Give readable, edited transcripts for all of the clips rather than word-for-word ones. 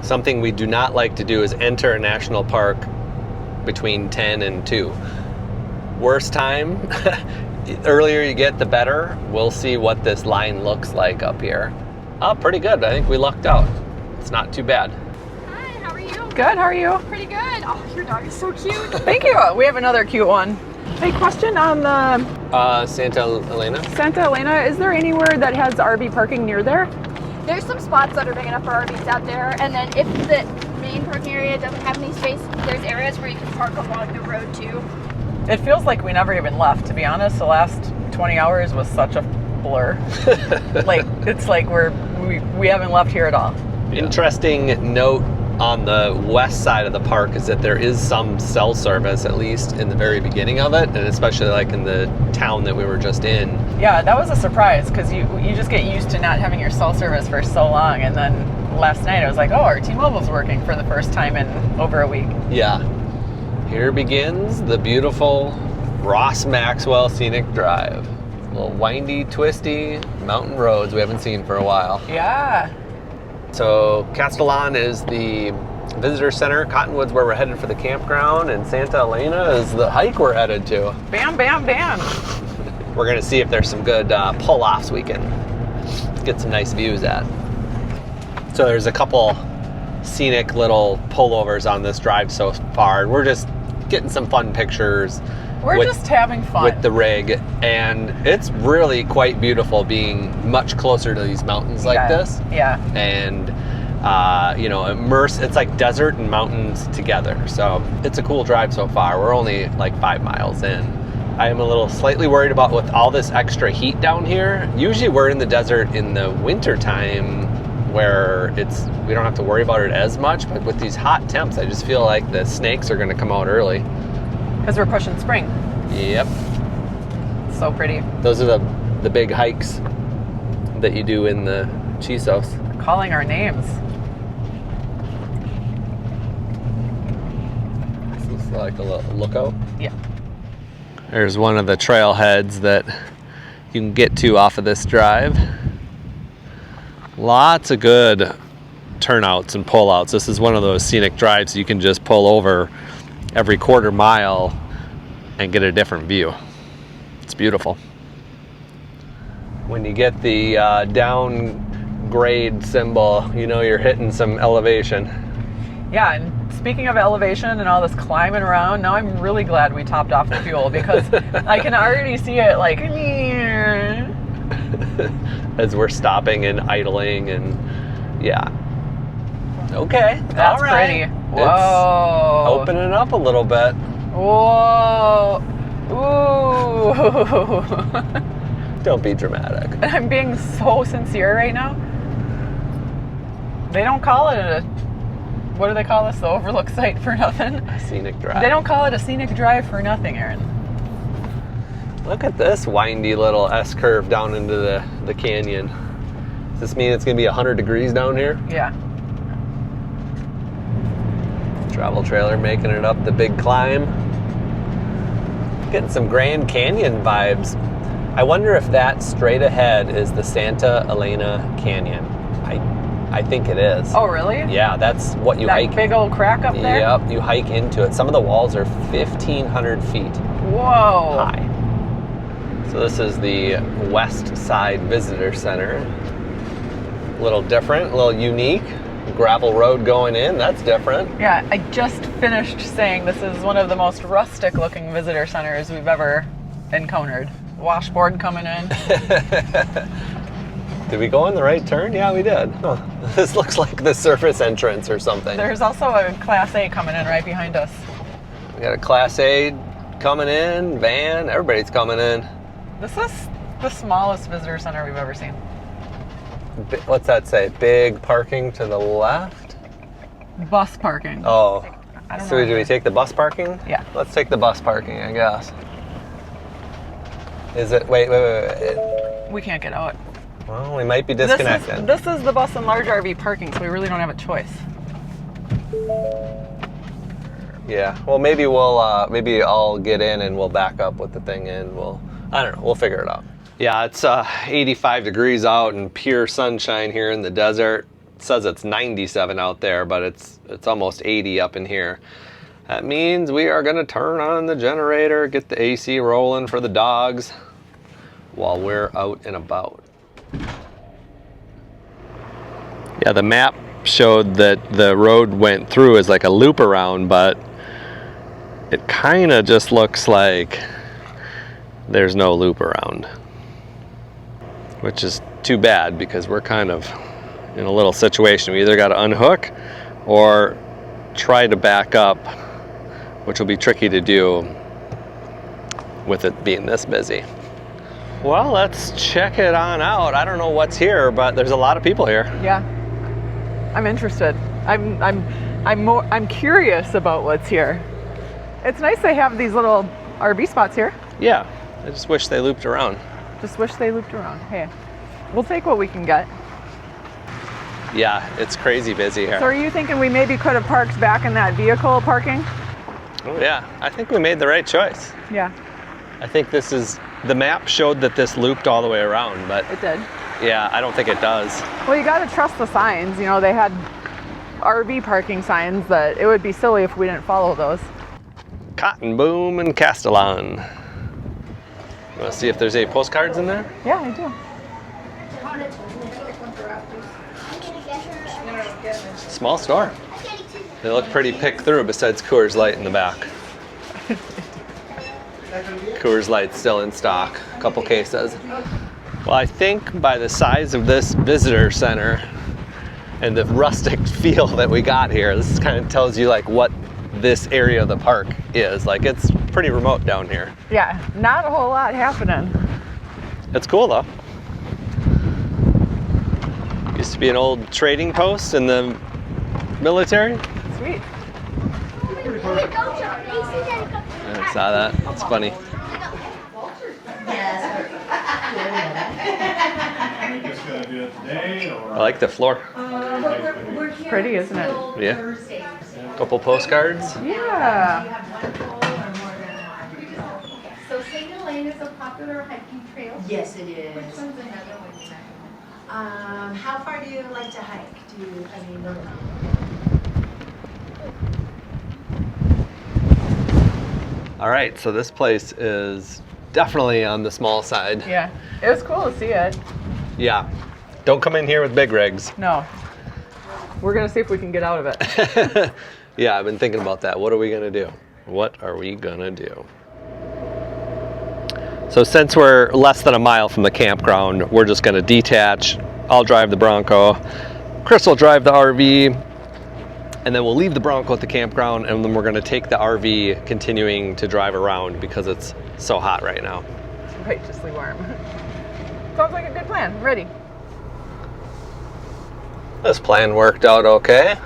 Something we do not like to do is enter a national park between 10 and 2. Worst time, earlier you get, the better. We'll see what this line looks like up here. Oh, pretty good. I think we lucked out. It's not too bad. Hi, how are you? Good, how are you? Pretty good. Oh, your dog is so cute. Thank you. We have another cute one. Hey, question on the Santa Elena. Santa Elena. Is there anywhere that has RV parking near there? There's some spots that are big enough for RVs out there, and then if the main parking area doesn't have any space, there's areas where you can park along the road too. It feels like we never even left, to be honest. The last 20 hours was such a blur. Like, it's like we haven't left here at all. Interesting note on the west side of the park is that there is some cell service, at least in the very beginning of it, and especially like in the town that we were just in. Yeah, that was a surprise because you just get used to not having your cell service for so long, and then last night I was like, oh, our T-Mobile's working for the first time in over a week. Yeah. Here begins the beautiful Ross Maxwell Scenic Drive. A little windy, twisty mountain roads we haven't seen for a while. Yeah. So Castolon is the visitor center, Cottonwood's where we're headed for the campground, and Santa Elena is the hike we're headed to. Bam, bam, bam. We're gonna see if there's some good pull-offs we can get some nice views at. So there's a couple scenic little pullovers on this drive so far. We're just getting some fun pictures. We're just having fun with the rig, and it's really quite beautiful being much closer to these mountains like this. Yeah. And you know, it's like desert and mountains together. So it's a cool drive so far. We're only like 5 miles in. I am a little slightly worried about with all this extra heat down here. Usually we're in the desert in the winter time where we don't have to worry about it as much, but with these hot temps, I just feel like the snakes are gonna come out early. Because we're pushing spring. Yep. So pretty. Those are the big hikes that you do in the Chisos. They're calling our names. This is like a little lookout. Yeah. There's one of the trailheads that you can get to off of this drive. Lots of good turnouts and pullouts. This is one of those scenic drives you can just pull over every quarter mile and get a different view. It's beautiful. When you get the downgrade symbol, you know you're hitting some elevation. Yeah, and speaking of elevation and all this climbing around, now I'm really glad we topped off the fuel because I can already see it like as we're stopping and idling, and yeah. Okay, that's all right. Pretty. Whoa. It's opening up a little bit. Whoa. Ooh. Don't be dramatic. I'm being so sincere right now. They don't call it what do they call this? The overlook site for nothing? A scenic drive. They don't call it a scenic drive for nothing, Aaron. Look at this windy little S-curve down into the canyon. Does this mean it's going to be 100 degrees down here? Yeah. Travel trailer making it up the big climb. Getting some Grand Canyon vibes. I wonder if that straight ahead is the Santa Elena Canyon. I think it is. Oh, really? Yeah, that's what you hike. That big old crack up there? Yep, you hike into it. Some of the walls are 1,500 feet Whoa. high. So this is the West Side Visitor Center. A little different, a little unique. Gravel road going in, that's different. Yeah, I just finished saying this is one of the most rustic looking visitor centers we've ever encountered. Washboard coming in. Did we go in the right turn? Yeah, we did. Huh. This looks like the surface entrance or something. There's also a Class A coming in right behind us. We got a Class A coming in, van, everybody's coming in. This is the smallest visitor center we've ever seen. What's that say? Big parking to the left? Bus parking. Oh, I don't so know. do we take the bus parking? Yeah. Let's take the bus parking, I guess. Is it, wait. We can't get out. Well, we might be disconnected. This is the bus and large RV parking, so we really don't have a choice. Yeah, well maybe maybe I'll get in and we'll back up with the thing in. I don't know, we'll figure it out. Yeah, it's 85 degrees out and pure sunshine here in the desert. says it's 97 out there, but it's almost 80 up in here. That means we are gonna turn on the generator, get the AC rolling for the dogs while we're out and about. Yeah, the map showed that the road went through as like a loop around, but it kind of just looks like there's no loop around, which is too bad because we're kind of in a little situation. We either got to unhook or try to back up, which will be tricky to do with it being this busy. Well, let's check it on out. I don't know what's here, but there's a lot of people here. Yeah, I'm interested. I'm curious about what's here. It's nice they have these little RV spots here. Yeah, I just wish they looped around. Just wish they looped around. Hey, we'll take what we can get. Yeah, it's crazy busy here. So are you thinking we maybe could have parked back in that vehicle parking? Oh yeah, I think we made the right choice. Yeah, I think this is, the map showed that this looped all the way around, but it did. yeah, I don't think it does. Well, you got to trust the signs. You know, they had RV parking signs that it would be silly if we didn't follow those. Cotton Boom and Castolon. You want to see if there's any postcards in there? Yeah, I do. Small store. They look pretty picked through besides Coors Light in the back. Coors Light's still in stock, a couple cases. Well, I think by the size of this visitor center and the rustic feel that we got here, this kind of tells you like what this area of the park is. Like, it's pretty remote down here. Yeah, not a whole lot happening. It's cool though. Used to be an old trading post in the military. Sweet. I saw that. It's funny. I like the floor. It's pretty, isn't it? Yeah. Couple postcards. Yeah. So Santa Elena is a popular hiking trail? Yes, it is. Which one's another one you recommend? How far do you like to hike? All right, so this place is definitely on the small side. Yeah, it was cool to see it. Yeah. Don't come in here with big rigs. No. We're gonna see if we can get out of it. Yeah, I've been thinking about that. What are we gonna do? What are we gonna do? So since we're less than a mile from the campground, we're just gonna detach. I'll drive the Bronco. Chris will drive the RV. And then we'll leave the Bronco at the campground, and then we're gonna take the RV continuing to drive around because it's so hot right now. It's righteously warm. Sounds like a good plan. Ready. This plan worked out okay.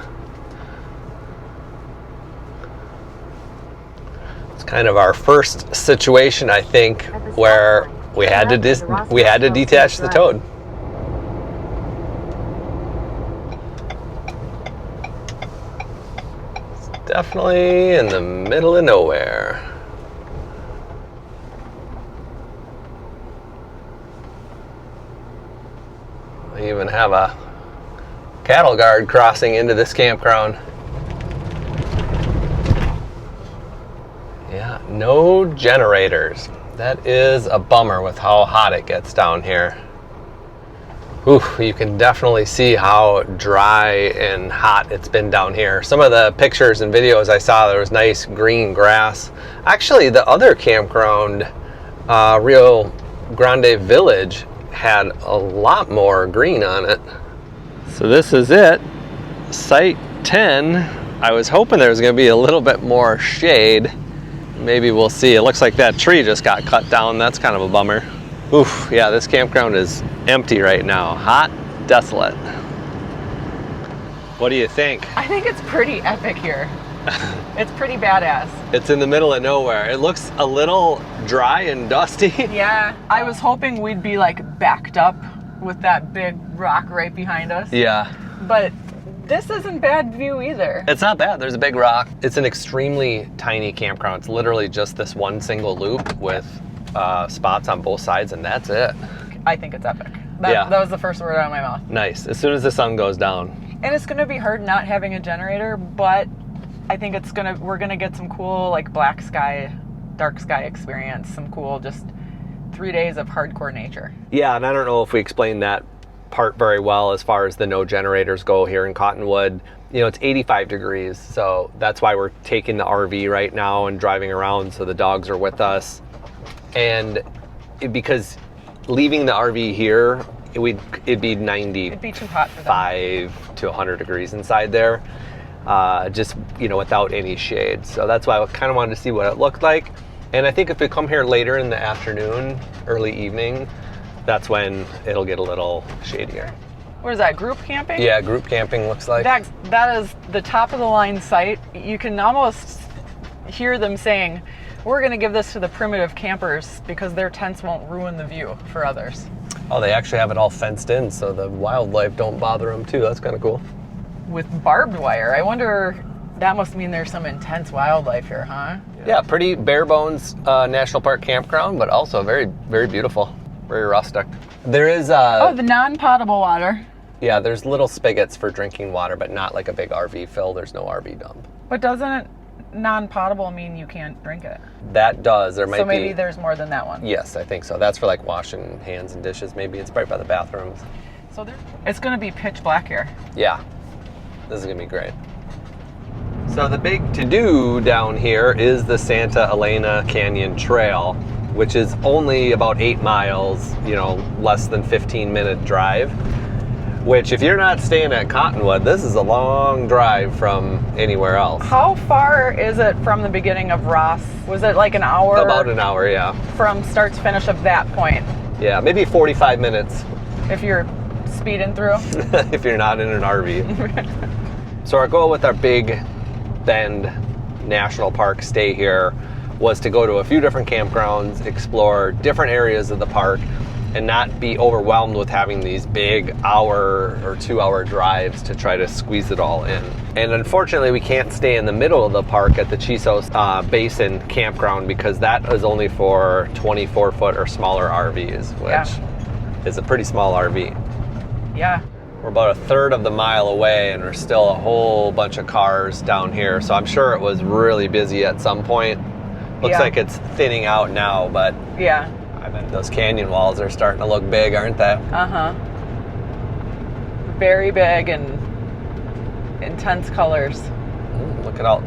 It's kind of our first situation, I think, where we had to detach the toad. It's definitely in the middle of nowhere. We even have a cattle guard crossing into this campground. Yeah, no generators. That is a bummer with how hot it gets down here. Oof, you can definitely see how dry and hot it's been down here. Some of the pictures and videos I saw, there was nice green grass. Actually, the other campground, Rio Grande Village, had a lot more green on it. So this is it, site 10. I was hoping there was gonna be a little bit more shade. Maybe we'll see. It looks like that tree just got cut down. That's kind of a bummer. Oof, yeah, this campground is empty right now. Hot, desolate. What do you think? I think it's pretty epic here. It's pretty badass. It's in the middle of nowhere. It looks a little dry and dusty. Yeah, I was hoping we'd be like backed up with that big rock right behind us. Yeah. But this isn't bad view either. It's not bad. There's a big rock. It's an extremely tiny campground. It's literally just this one single loop with spots on both sides, and that's it. I think it's epic. Yeah. That was the first word out of my mouth. Nice. As soon as the sun goes down, And it's going to be hard not having a generator, but I think we're going to get some cool like black sky, dark sky experience, some cool just 3 days of hardcore nature. Yeah, and I don't know if we explained that part very well as far as the no generators go here in Cottonwood. You know, it's 85 degrees, so that's why we're taking the RV right now and driving around, so the dogs are with us. And because leaving the RV here, it'd be 90. It'd be too hot for them. 5 to 100 degrees inside there, just, you know, without any shade. So that's why I kind of wanted to see what it looked like. And I think if we come here later in the afternoon, early evening, that's when it'll get a little shadier. What is that, group camping? Yeah, group camping looks like. That is the top of the line site. You can almost hear them saying, we're going to give this to the primitive campers because their tents won't ruin the view for others. Oh, they actually have it all fenced in so the wildlife don't bother them too. That's kind of cool. With barbed wire. I wonder, that must mean there's some intense wildlife here, huh? Yeah, pretty bare bones National Park campground, but also very, very beautiful. Very rustic. There is the non-potable water. Yeah, there's little spigots for drinking water, but not like a big RV fill. There's no RV dump. But doesn't it non-potable mean you can't drink it? That does. There might be. So maybe there's more than that one. Yes, I think so. That's for like washing hands and dishes. Maybe it's right by the bathrooms. So it's going to be pitch black here. Yeah, this is gonna be great. So the big to-do down here is the Santa Elena Canyon Trail, which is only about 8 miles, you know, less than 15-minute drive. Which, if you're not staying at Cottonwood, this is a long drive from anywhere else. How far is it from the beginning of Ross? Was it like an hour? About an hour, yeah. From start to finish of that point? Yeah, maybe 45 minutes. If you're speeding through? If you're not in an RV. So our goal with our Big Bend National Park stay here was to go to a few different campgrounds, explore different areas of the park, and not be overwhelmed with having these big hour or 2 hour drives to try to squeeze it all in. And unfortunately, we can't stay in the middle of the park at the Chisos Basin campground because that is only for 24-foot or smaller RVs, which is a pretty small RV. Yeah. We're about a third of the mile away and there's still a whole bunch of cars down here. So I'm sure it was really busy at some point. Looks like it's thinning out now, but yeah. I bet those canyon walls are starting to look big, aren't they? Uh-huh. Very big and intense colors. Ooh, look at all,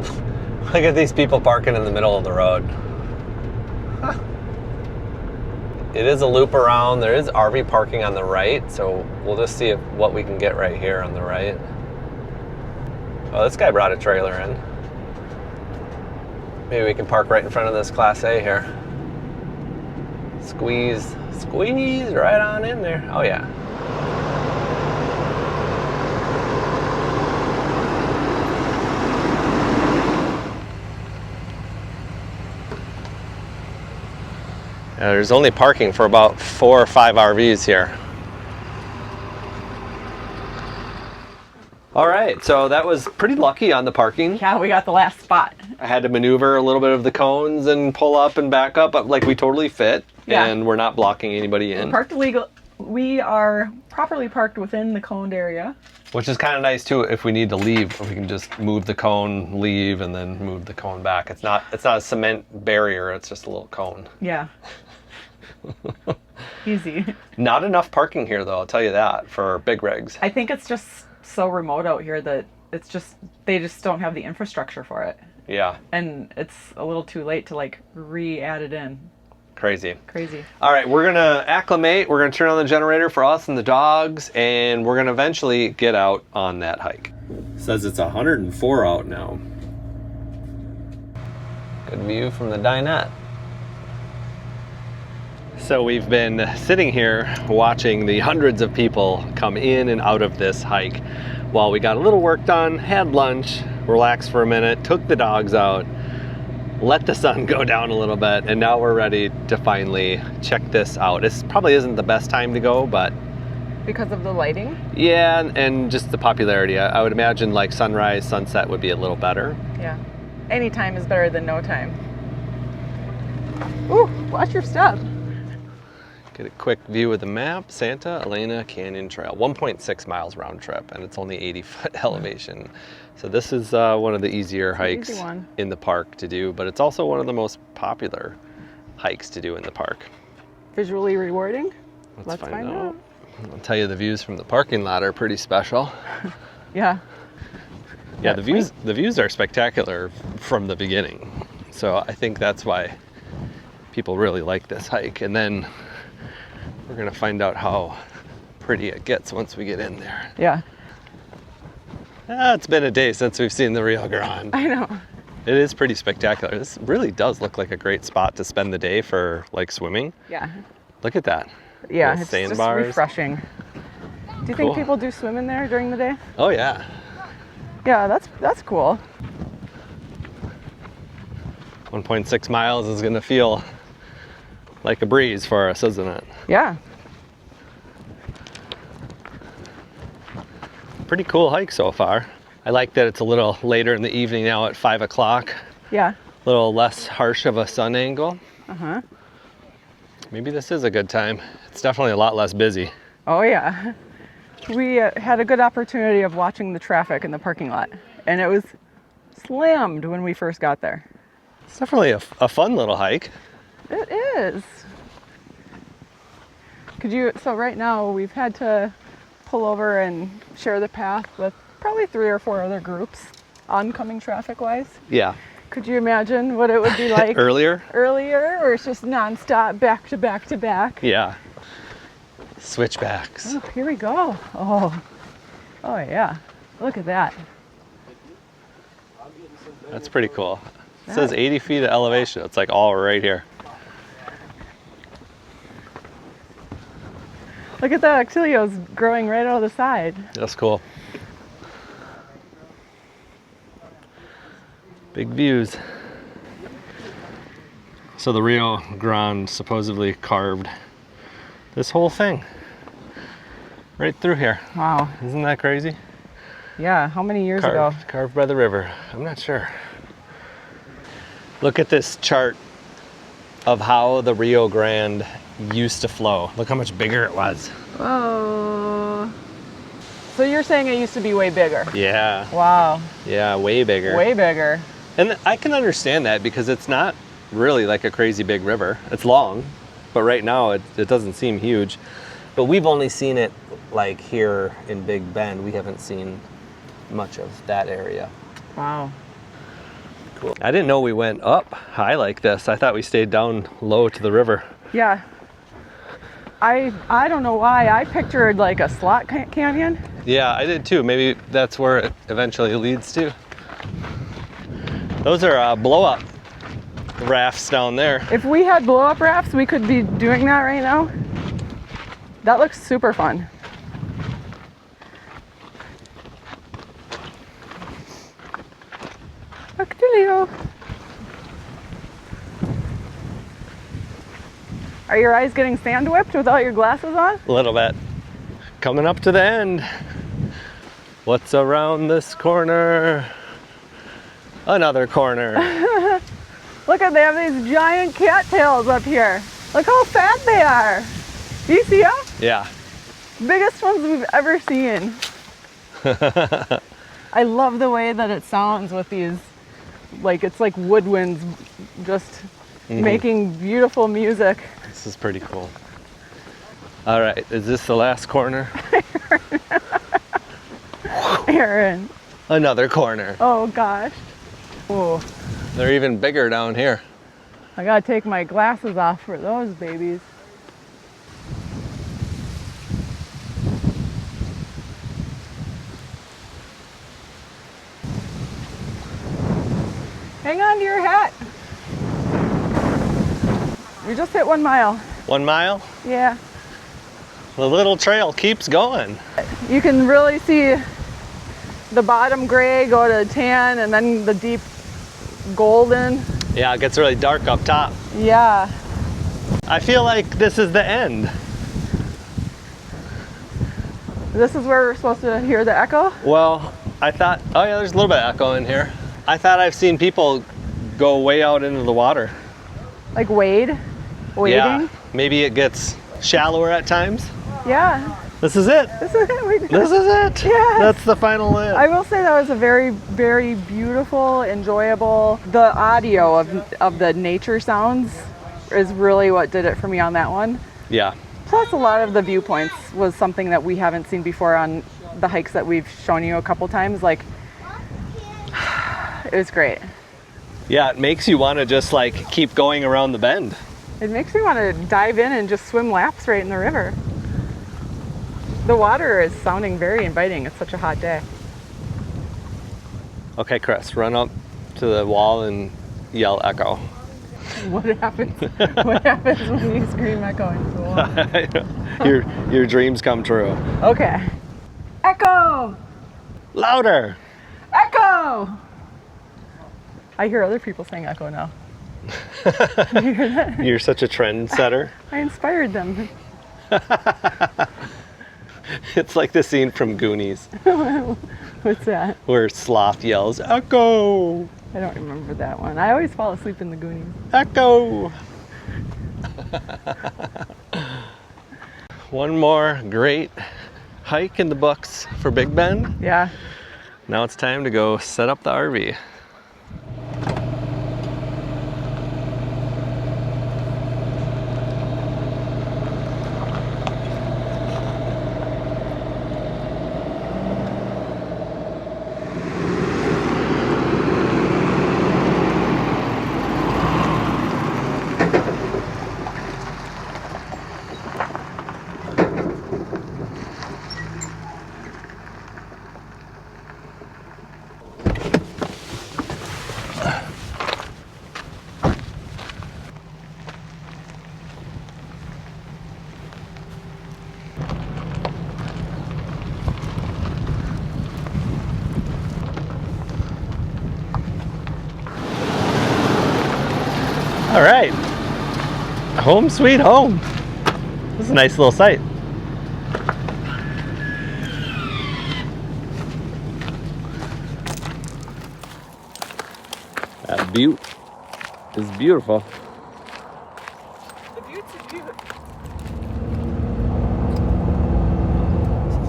look at these people parking in the middle of the road. Huh. It is a loop around. There is RV parking on the right, so we'll just see what we can get right here on the right. Oh, this guy brought a trailer in. Maybe we can park right in front of this Class A here. Squeeze right on in there. Oh yeah. There's only parking for about 4 or 5 RVs here. All right, so that was pretty lucky on the parking. Yeah, we got the last spot. I had to maneuver a little bit of the cones and pull up and back up, but like we totally fit, and we're not blocking anybody in. Parked legal. We are properly parked within the coned area. Which is kind of nice too. If we need to leave, we can just move the cone, leave, and then move the cone back. It's not a cement barrier. It's just a little cone. Yeah. Easy. Not enough parking here, though. I'll tell you that for big rigs. I think it's just so remote out here that they just don't have the infrastructure for it. Yeah. And it's a little too late to like re-add it in. Crazy. All right, we're gonna acclimate. We're gonna turn on the generator for us and the dogs, and we're gonna eventually get out on that hike. It says it's 104 out now. Good view from the dinette. So we've been sitting here watching the hundreds of people come in and out of this hike while we got a little work done, had lunch, relaxed for a minute, took the dogs out, let the sun go down a little bit, and now we're ready to finally check this out. This probably isn't the best time to go, but... Because of the lighting? Yeah, and just the popularity. I would imagine like sunrise, sunset would be a little better. Yeah. Any time is better than no time. Ooh, watch your step. Get a quick view of the map. Santa Elena Canyon Trail, 1.6 miles round trip, and it's only 80-foot elevation. So this is one of the easier hikes in the park to do, but it's also one of the most popular hikes to do in the park. Visually rewarding? Let's find out. I'll tell you, the views from the parking lot are pretty special. Yeah. Yeah, the views are spectacular from the beginning. So I think that's why people really like this hike. And then we're gonna find out how pretty it gets once we get in there. Yeah. It's been a day since we've seen the Rio Grande. I know. It is pretty spectacular. This really does look like a great spot to spend the day for like swimming. Yeah. Look at that. Yeah, little it's just sandbars. refreshing. Do you think people do swim in there during the day? Oh yeah. Yeah, that's cool. 1.6 miles is gonna feel like a breeze for us, isn't it? Yeah. Pretty cool hike so far. I like that it's a little later in the evening now at 5 o'clock. Yeah. A little less harsh of a sun angle. Uh-huh. Maybe this is a good time. It's definitely a lot less busy. Oh yeah. We had a good opportunity of watching the traffic in the parking lot, and it was slammed when we first got there. It's definitely a fun little hike. It is. So right now we've had to pull over and share the path with probably 3 or 4 other groups, oncoming traffic-wise. Yeah. Could you imagine what it would be like Earlier, where it's just nonstop, back to back to back? Yeah. Switchbacks. Oh, here we go. Oh yeah. Look at that. That's pretty cool. It says 80 feet of elevation. It's like all right here. Look at that Actilio's growing right out of the side. That's cool. Big views. So the Rio Grande supposedly carved this whole thing right through here. Wow. Isn't that crazy? Yeah, how many years ago? Carved by the river. I'm not sure. Look at this chart of how the Rio Grande used to flow. Look how much bigger it was. Oh. So you're saying it used to be way bigger? Yeah. Wow. Yeah, way bigger. Way bigger. And I can understand that because it's not really like a crazy big river. It's long, but right now it doesn't seem huge. But we've only seen it like here in Big Bend. We haven't seen much of that area. Wow. Cool. I didn't know we went up high like this. I thought we stayed down low to the river. Yeah. I don't know why. I pictured like a slot canyon. Yeah, I did too. Maybe that's where it eventually leads to. Those are blow-up rafts down there. If we had blow-up rafts, we could be doing that right now. That looks super fun. Actilio. Are your eyes getting sand whipped without your glasses on? A little bit. Coming up to the end. What's around this corner? Another corner. Look at, they have these giant cattails up here. Look how fat they are. Do you see them? Yeah. Biggest ones we've ever seen. I love the way that it sounds with these, like it's like woodwinds just making beautiful music. This is pretty cool. All right, is this the last corner? Aaron. Another corner. Oh gosh. Oh, They're even bigger down here. I gotta take my glasses off for those babies. Hang on to your hat. We just hit 1 mile. 1 mile? Yeah. The little trail keeps going. You can really see the bottom gray go to tan and then the deep golden. Yeah, it gets really dark up top. Yeah. I feel like this is the end. This is where we're supposed to hear the echo? Well, I thought, oh yeah, there's a little bit of echo in here. I thought I've seen people go way out into the water. Like wading? Yeah, maybe it gets shallower at times. Yeah, This is it. this is it. We did This is it. Yes. That's the final lid. I will say that was a very, very beautiful, enjoyable. The audio of the nature sounds is really what did it for me on that one. Yeah. Plus, a lot of the viewpoints was something that we haven't seen before on the hikes that we've shown you a couple times. Like, it was great. Yeah, it makes you want to just like keep going around the bend. It makes me want to dive in and just swim laps right in the river. The water is sounding very inviting. It's such a hot day. Okay, Chris, run up to the wall and yell echo. What happens? What happens when you scream echo into the wall? Your dreams come true. Okay. Echo! Louder. Echo! I hear other people saying echo now. You hear that? You're such a trendsetter. I inspired them. It's like the scene from Goonies What's that? where Sloth yells, "Echo! I don't remember that one. I always fall asleep in the Goonies. Echo!" One more great hike in the books for Big Bend. Yeah. Now it's time to go set up the RV. All right, home sweet home. This is a nice little site. That butte is beautiful. The buttes are beautiful.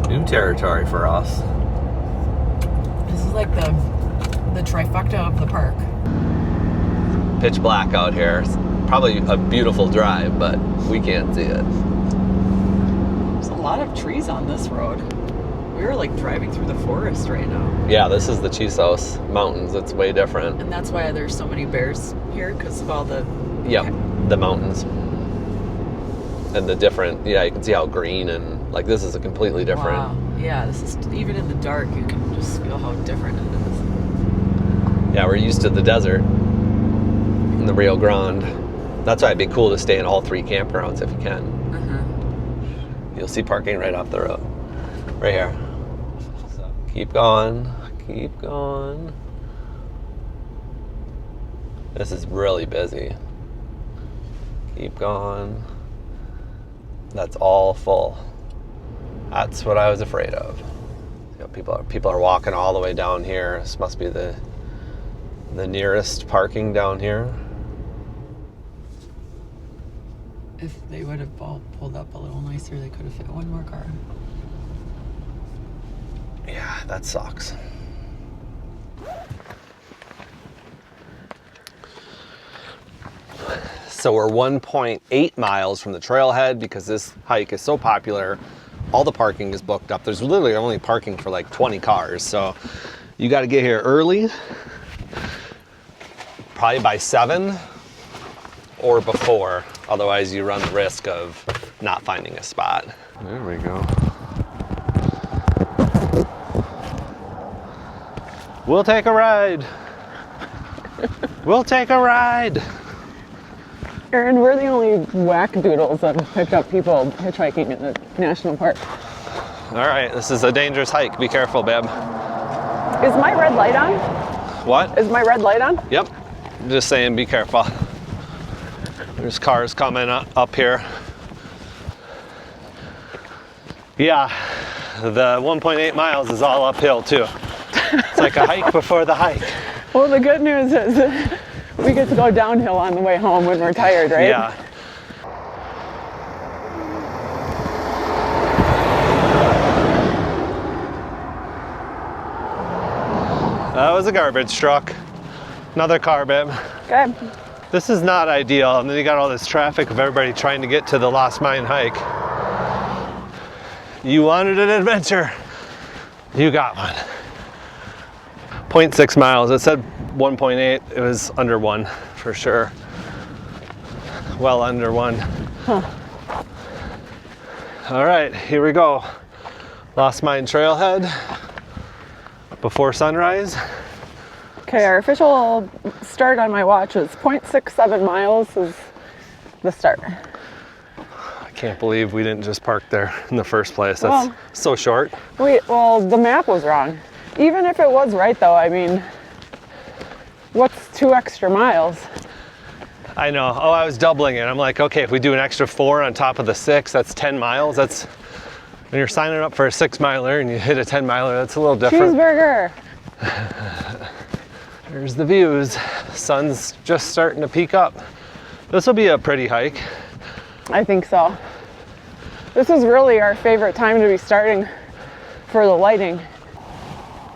New territory for us. This is like the trifecta of the park. Pitch black out here. It's probably a beautiful drive, but we can't see it. There's a lot of trees on this road. We're like driving through the forest right now. Yeah, this is the Chisos Mountains. It's way different. And that's why there's so many bears here, because of all the... Yep, the mountains. And the different, yeah, you can see how green and like this is a completely different. Wow. Yeah, this is, even in the dark, you can just feel how different it is. Yeah, we're used to the desert in the Rio Grande. That's why it'd be cool to stay in all three campgrounds if you can. You'll see parking right off the road. Right here. So keep going, keep going. This is really busy. Keep going. That's all full. That's what I was afraid of. You know, people are walking all the way down here. This must be the nearest parking down here. If they would have all pulled up a little nicer, they could have fit one more car. Yeah, that sucks. So we're 1.8 miles from the trailhead because this hike is so popular. All the parking is booked up. There's literally only parking for like 20 cars. So you got to get here early, probably by 7 or before. Otherwise you run the risk of not finding a spot. There we go. We'll take a ride. We'll take a ride. Erin, we're the only whack-doodles that have picked up people hitchhiking in the national park. All right, this is a dangerous hike. Be careful, babe. Is my red light on? What? Is my red light on? Yep. Just saying, be careful. There's cars coming up here. Yeah, the 1.8 miles is all uphill too. It's like a hike before the hike. Well, the good news is we get to go downhill on the way home when we're tired, right? Yeah. That was a garbage truck. Another car, babe. Good. This is not ideal. And then you got all this traffic of everybody trying to get to the Lost Mine hike. You wanted an adventure. You got one. 0.6 miles. It said 1.8. It was under 1 for sure. Well under 1. Huh. All right, here we go. Lost Mine trailhead before sunrise. Okay, our official start on my watch is 0.67 miles is the start. I can't believe we didn't just park there in the first place. That's Well, so short. Well, the map was wrong. Even if it was right though, I mean, what's 2 extra miles? I know. Oh, I was doubling it. I'm like, okay, if we do an extra 4 on top of the 6, that's 10 miles. That's when you're signing up for a 6 miler and you hit a 10 miler, that's a little different. Cheeseburger. There's the views. Sun's just starting to peak up. This will be a pretty hike. I think so. This is really our favorite time to be starting for the lighting.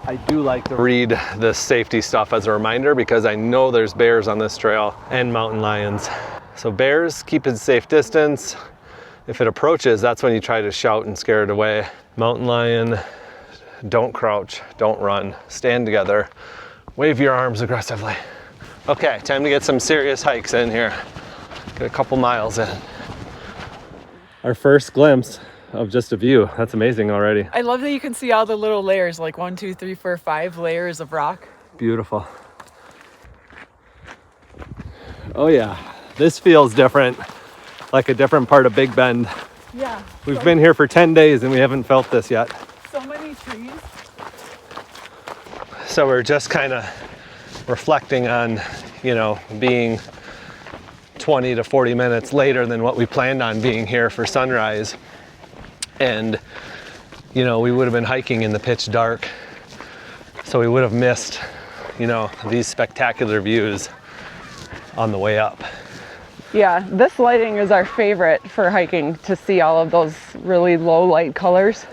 I do like to read the safety stuff as a reminder because I know there's bears on this trail and mountain lions. So bears, keep a safe distance. If it approaches, that's when you try to shout and scare it away. Mountain lion, don't crouch, don't run, stand together, wave your arms aggressively. Okay, time to get some serious hikes in here. Get a couple miles in. Our first glimpse of just a view. That's amazing already. I love that you can see all the little layers, like 1, 2, 3, 4, 5 layers of rock. Beautiful. Oh yeah, this feels different, like a different part of Big Bend. Yeah. We've been here for 10 days and we haven't felt this yet. So many trees. So we're just kind of reflecting on, you know, being 20 to 40 minutes later than what we planned on being here for sunrise. And, you know, we would have been hiking in the pitch dark. So we would have missed, you know, these spectacular views on the way up. Yeah, this lighting is our favorite for hiking, to see all of those really low light colors.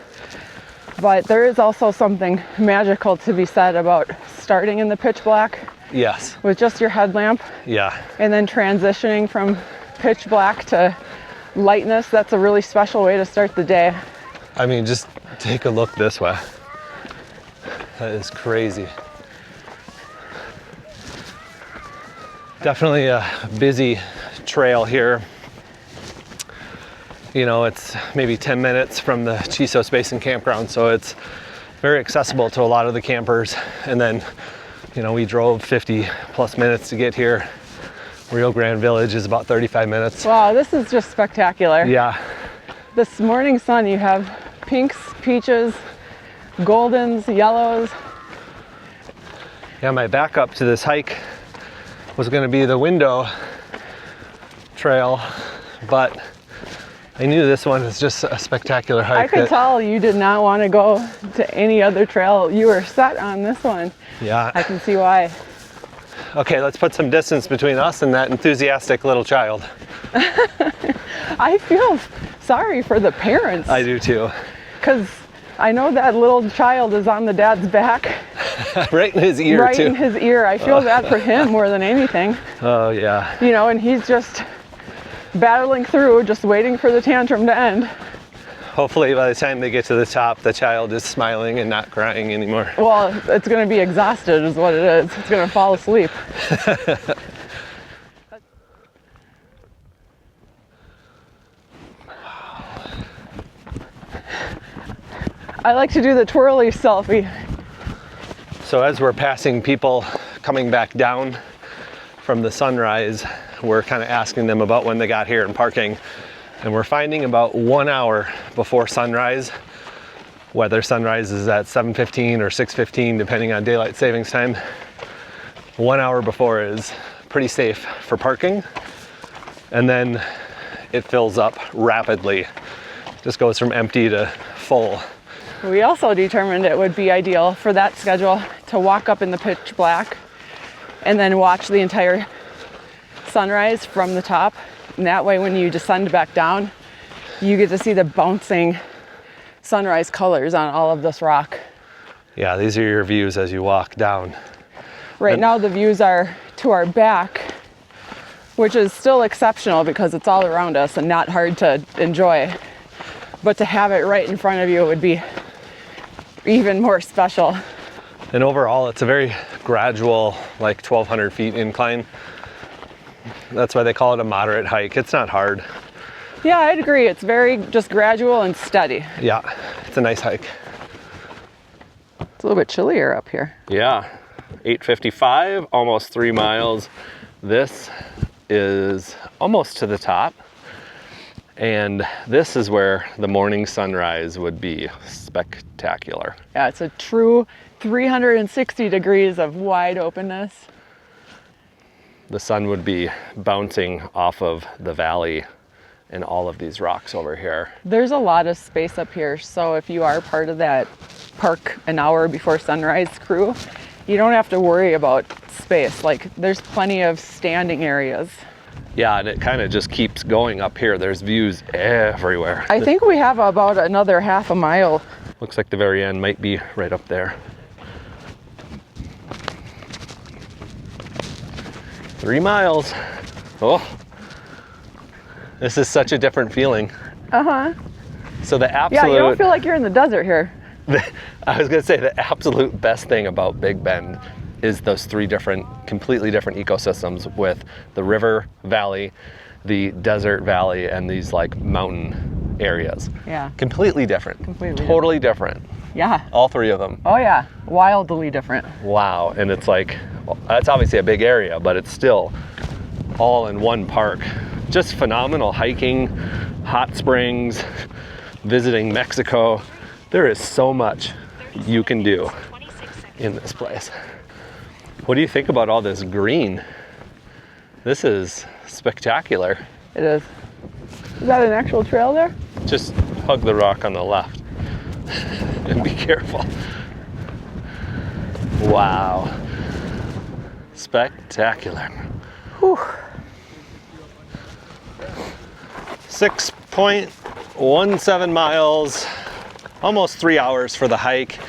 But there is also something magical to be said about starting in the pitch black. Yes. With just your headlamp. Yeah. And then transitioning from pitch black to lightness. That's a really special way to start the day. I mean, just take a look this way. That is crazy. Definitely a busy trail here. You know, it's maybe 10 minutes from the Chisos Basin campground, so it's very accessible to a lot of the campers. And then, you know, we drove 50 plus minutes to get here. Rio Grande Village is about 35 minutes. Wow, this is just spectacular. Yeah. This morning sun, you have pinks, peaches, goldens, yellows. Yeah, my backup to this hike was going to be the window trail, but I knew this one is just a spectacular hike. I could tell you did not want to go to any other trail. You were set on this one. Yeah. I can see why. Okay, let's put some distance between us and that enthusiastic little child. I feel sorry for the parents. I do too. Because I know that little child is on the dad's back. Right in his ear right too. In his ear. I feel bad for him more than anything. Oh yeah. You know, and he's just battling through, just waiting for the tantrum to end. Hopefully by the time they get to the top, the child is smiling and not crying anymore. Well, it's going to be exhausted is what it is. It's going to fall asleep. I like to do the twirly selfie. So as we're passing people coming back down from the sunrise, we're kind of asking them about when they got here and parking. And we're finding about 1 hour before sunrise, whether sunrise is at 7:15 or 6:15, depending on daylight savings time. 1 hour before is pretty safe for parking. And then it fills up rapidly. Just goes from empty to full. We also determined it would be ideal for that schedule to walk up in the pitch black and then watch the entire sunrise from the top. And that way when you descend back down, you get to see the bouncing sunrise colors on all of this rock. Yeah, these are your views as you walk down. Right now the views are to our back, which is still exceptional because it's all around us and not hard to enjoy. But to have it right in front of you would be even more special. And overall, it's a very gradual, like 1,200 feet incline. That's why they call it a moderate hike. It's not hard. Yeah, I'd agree. It's very just gradual and steady. Yeah, it's a nice hike. It's a little bit chillier up here. Yeah, 8:55, almost 3 miles. This is almost to the top. And this is where the morning sunrise would be spectacular. Yeah, it's a true 360 degrees of wide openness. The sun would be bouncing off of the valley and all of these rocks over here. There's a lot of space up here, so if you are part of that park an hour before sunrise crew, you don't have to worry about space. Like, there's plenty of standing areas. Yeah, and it kind of just keeps going up here. There's views everywhere. I think we have about another half a mile. Looks like the very end might be right up there. 3 miles. Oh, this is such a different feeling. Uh-huh. So the Yeah, absolute, you don't feel like you're in the desert here. I was gonna say the absolute best thing about Big Bend is those 3 different, completely different ecosystems with the river valley, the desert valley, and these like mountain areas. Yeah. Completely different. Completely Totally different. Yeah. All 3 of them. Oh yeah, wildly different. Wow, and it's like, well, that's obviously a big area, but it's still all in one park. Just phenomenal hiking, hot springs, visiting Mexico. There is so much you can do in this place. What do you think about all this green? This is spectacular. It is. Is that an actual trail there? Just hug the rock on the left and be careful. Wow. Spectacular. Whew. 6.17 miles, almost 3 hours for the hike.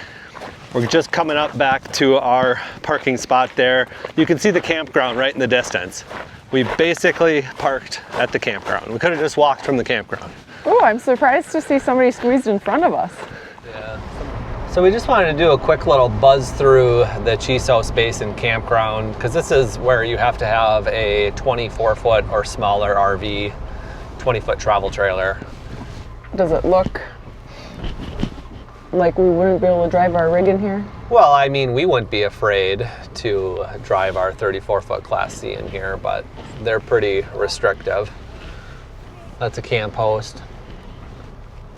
We're just coming up back to our parking spot there. You can see the campground right in the distance. We basically parked at the campground. We could have just walked from the campground. Oh, I'm surprised to see somebody squeezed in front of us. Yeah. So we just wanted to do a quick little buzz through the Chisos Basin campground, because this is where you have to have a 24-foot or smaller RV, 20-foot travel trailer. Does it look like we wouldn't be able to drive our rig in here? Well, I mean, we wouldn't be afraid to drive our 34-foot Class C in here, but they're pretty restrictive. That's a camp host.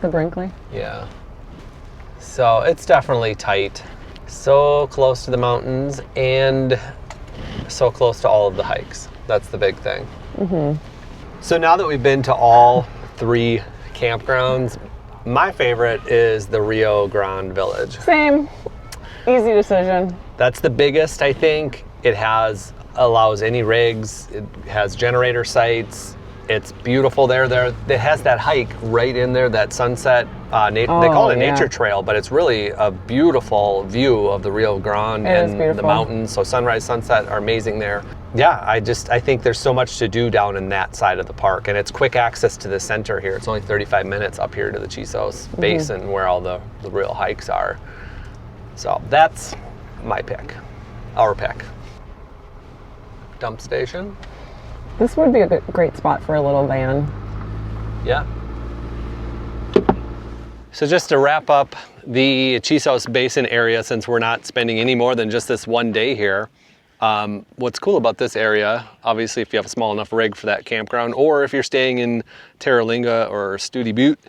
The Brinkley? Yeah. So it's definitely tight. So close to the mountains and so close to all of the hikes. That's the big thing. Mm-hmm. So now that we've been to all 3 campgrounds, my favorite is the Rio Grande Village. Same. Easy decision. That's the biggest, I think. It allows any rigs. It has generator sites. It's beautiful there. It has that hike right in there, that sunset. They call it a nature trail, but it's really a beautiful view of the Rio Grande and the mountains. So sunrise, sunset are amazing there. Yeah, I think there's so much to do down in that side of the park, and it's quick access to the center here. It's only 35 minutes up here to the Chisos Basin where all the real hikes are. So that's my pick, our pick. Dump station. This would be a great spot for a little van. Yeah. So just to wrap up the Chisos Basin area, since we're not spending any more than just this one day here, what's cool about this area, obviously if you have a small enough rig for that campground, or if you're staying in Terralinga or Studi Butte,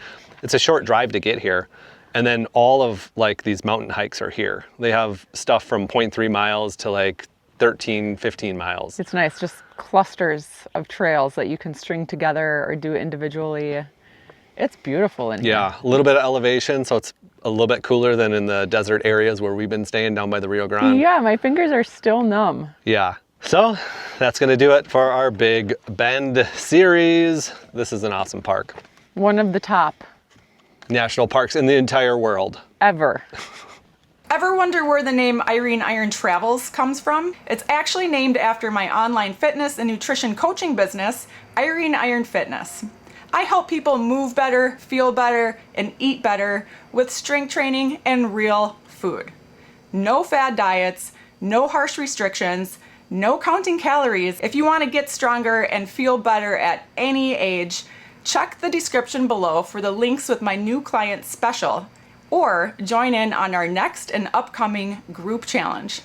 it's a short drive to get here. And then all of like these mountain hikes are here. They have stuff from 0.3 miles to like 13, 15 miles. It's nice, just clusters of trails that you can string together or do individually. It's beautiful in here. Yeah, a little bit of elevation, so it's a little bit cooler than in the desert areas where we've been staying down by the Rio Grande. Yeah, my fingers are still numb. Yeah, so that's gonna do it for our Big Bend series. This is an awesome park. One of the top. National parks in the entire world. Ever. Ever wonder where the name Irene Iron Travels comes from? It's actually named after my online fitness and nutrition coaching business, Irene Iron Fitness. I help people move better, feel better, and eat better with strength training and real food. No fad diets, no harsh restrictions, no counting calories. If you want to get stronger and feel better at any age, check the description below for the links with my new client special, or join in on our next and upcoming group challenge.